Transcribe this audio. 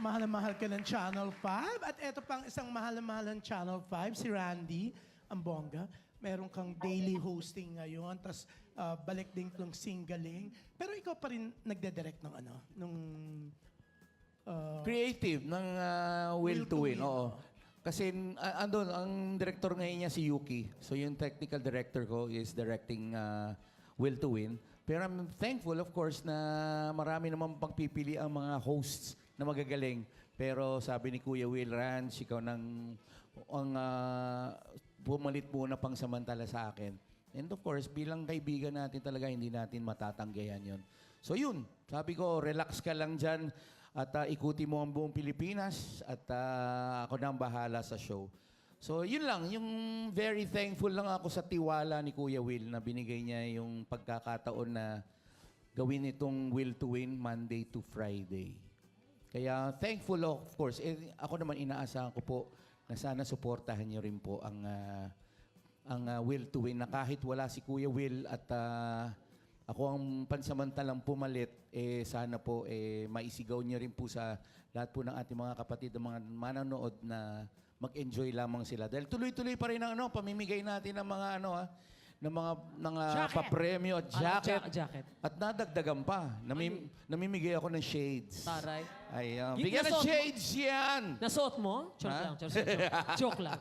mahal na mahal ka ng Channel 5. At eto pang isang mahal na mahal ng Channel 5, si Randy, ang bongga. Meron kang daily hosting ngayon, tapos balik din tong singling. Pero ikaw pa rin nagde-direct ng ano, nung... Creative ng Will to Win. Oo. Kasi andun, ang director ngayon niya si Yuki. So yung technical director ko is directing Will to Win. Pero I'm thankful, of course, na marami naman pagpipili ang mga hosts na magagaling. Pero sabi ni Kuya Will Ranch, ikaw nang bumalit muna pang samantala sa akin. And of course, bilang kaibigan natin talaga, hindi natin matatanggayan yon. So yun, sabi ko, relax ka lang dyan at ikuti mo ang buong Pilipinas at ako na ang bahala sa show. So yun lang, yung very thankful lang ako sa tiwala ni Kuya Will na binigay niya yung pagkakataon na gawin itong Will to Win Monday to Friday. Kaya thankful of course. Ako naman inaasahan ko po na sana suportahan niyo rin po ang Will to Win na kahit wala si Kuya Will at ako ang pansamantalang pumalit, sana po maisigaw niyo rin po sa lahat po ng ating mga kapatid, mga manonood na mag-enjoy lamang sila. Dahil tuloy-tuloy pa rin ang pamimigay natin ng mga mga papremyo at jacket. Jacket. At nadagdagan pa. Namimigay ako ng shades. Taray. Ay, Yung bigyan ng nasuot mo? shades yan! Nasuot mo? Joke Ha? lang. Joke lang.